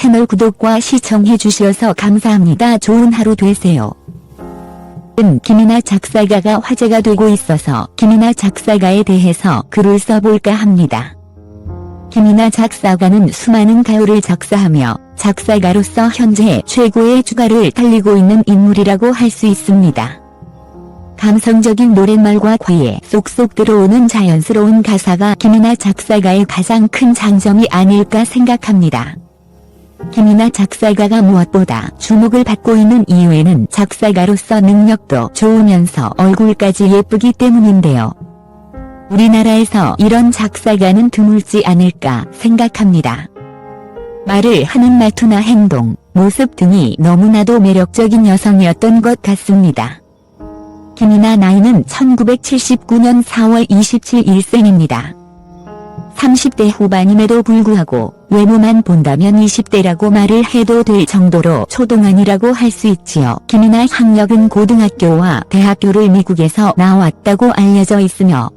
채널 구독과 시청해 주셔서 감사합니다. 좋은 하루 되세요. 김이나 작사가가 화제가 되고 있어서 김이나 작사가에 대해서 글을 써볼까 합니다. 김이나 작사가는 수많은 가요를 작사하며 작사가로서 현재 최고의 주가를 달리고 있는 인물이라고 할 수 있습니다. 감성적인 노랫말과 귀에 쏙쏙 들어오는 자연스러운 가사가 김이나 작사가의 가장 큰 장점이 아닐까 생각합니다. 김이나 작사가가 무엇보다 주목을 받고 있는 이유에는 작사가로서 능력도 좋으면서 얼굴까지 예쁘기 때문인데요. 우리나라에서 이런 작사가는 드물지 않을까 생각합니다. 말을 하는 말투나 행동, 모습 등이 너무나도 매력적인 여성이었던 것 같습니다. 김이나 나이는 1979년 4월 27일 생입니다. 30대 후반임에도 불구하고 외모만 본다면 20대라고 말을 해도 될 정도로 초동안이라고 할 수 있지요. 김이나 학력은 고등학교와 대학교를 미국에서 나왔다고 알려져 있으며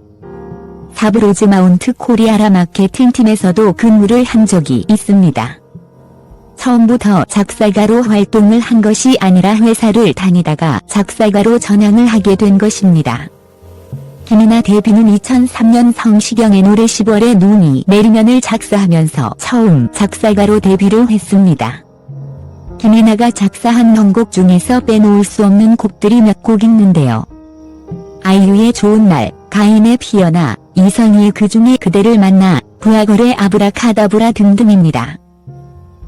사브로즈 마운트 코리아라 마케팅팀에서도 근무를 한 적이 있습니다. 처음부터 작사가로 활동을 한 것이 아니라 회사를 다니다가 작사가로 전향을 하게 된 것입니다. 김이나 데뷔는 2003년 성시경의 노래 10월에 눈이 내리면을 작사하면서 처음 작사가로 데뷔를 했습니다. 김이나가 작사한 명곡 중에서 빼놓을 수 없는 곡들이 몇 곡 있는데요. 아이유의 좋은 날, 가인의 피어나, 이선희의 그중에 그대를 만나, 부하걸의 아브라카다브라 등등입니다.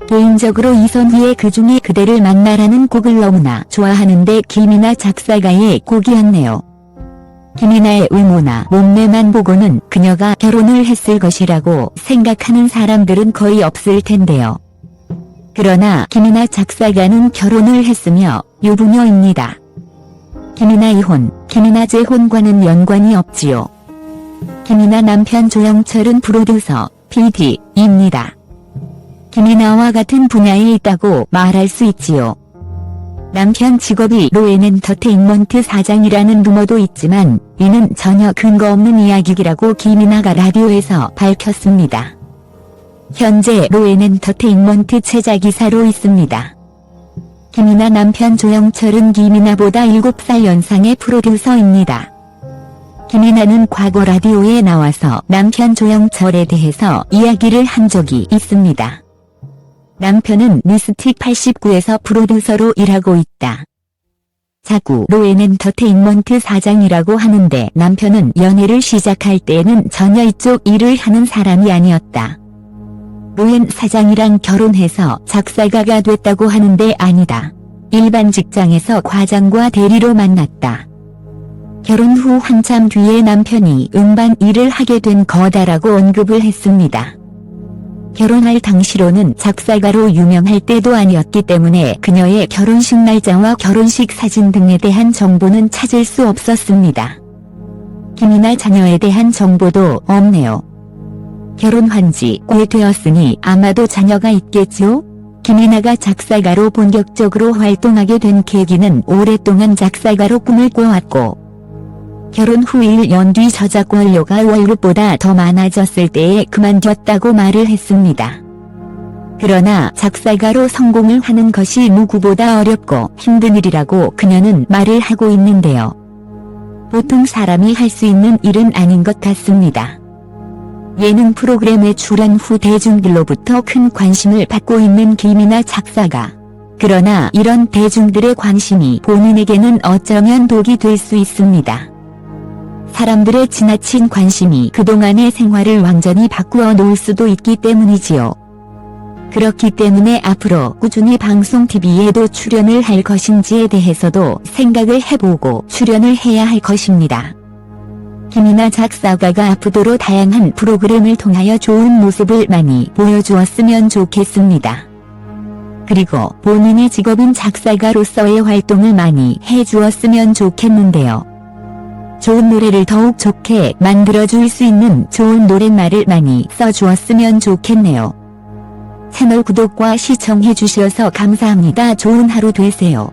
개인적으로 이선희의 그중에 그대를 만나라는 곡을 너무나 좋아하는데 김이나 작사가의 곡이었네요. 김이나의 외모나 몸매만 보고는 그녀가 결혼을 했을 것이라고 생각하는 사람들은 거의 없을 텐데요. 그러나 김이나 작사가는 결혼을 했으며 유부녀입니다. 김이나 이혼, 김이나 재혼과는 연관이 없지요. 김이나 남편 조영철은 프로듀서, PD입니다. 김이나와 같은 분야에 있다고 말할 수 있지요. 남편 직업이 로엔엔터테인먼트 사장이라는 루머도 있지만 이는 전혀 근거 없는 이야기라고 김이나가 라디오에서 밝혔습니다. 현재 로엔엔터테인먼트 제작이사로 있습니다. 김이나 남편 조영철은 김이나보다 7살 연상의 프로듀서입니다. 김이나는 과거 라디오에 나와서 남편 조영철에 대해서 이야기를 한 적이 있습니다. 남편은 미스틱 89에서 프로듀서로 일하고 있다. 자꾸 로엔엔터테인먼트 사장이라고 하는데 남편은 연애를 시작할 때에는 전혀 이쪽 일을 하는 사람이 아니었다. 로엔 사장이랑 결혼해서 작사가가 됐다고 하는데 아니다. 일반 직장에서 과장과 대리로 만났다. 결혼 후 한참 뒤에 남편이 음반 일을 하게 된 거다라고 언급을 했습니다. 결혼할 당시로는 작사가로 유명할 때도 아니었기 때문에 그녀의 결혼식 날짜와 결혼식 사진 등에 대한 정보는 찾을 수 없었습니다. 김이나 자녀에 대한 정보도 없네요. 결혼한 지 꽤 되었으니 아마도 자녀가 있겠죠? 김이나가 작사가로 본격적으로 활동하게 된 계기는 오랫동안 작사가로 꿈을 꿔왔고 결혼 후 1년 뒤 저작 권료가 월급보다 더 많아졌을 때에 그만뒀다고 말을 했습니다. 그러나 작사가로 성공을 하는 것이 누구보다 어렵고 힘든 일이라고 그녀는 말을 하고 있는데요. 보통 사람이 할 수 있는 일은 아닌 것 같습니다. 예능 프로그램에 출연 후 대중들로부터 큰 관심을 받고 있는 김이나 작사가. 그러나 이런 대중들의 관심이 본인에게는 어쩌면 독이 될 수 있습니다. 사람들의 지나친 관심이 그동안의 생활을 완전히 바꾸어 놓을 수도 있기 때문이지요. 그렇기 때문에 앞으로 꾸준히 방송 TV에도 출연을 할 것인지에 대해서도 생각을 해보고 출연을 해야 할 것입니다. 김이나 작사가가 앞으로 다양한 프로그램을 통하여 좋은 모습을 많이 보여주었으면 좋겠습니다. 그리고 본인의 직업인 작사가로서의 활동을 많이 해주었으면 좋겠는데요. 좋은 노래를 더욱 좋게 만들어줄 수 있는 좋은 노랫말을 많이 써주었으면 좋겠네요. 채널 구독과 시청해주셔서 감사합니다. 좋은 하루 되세요.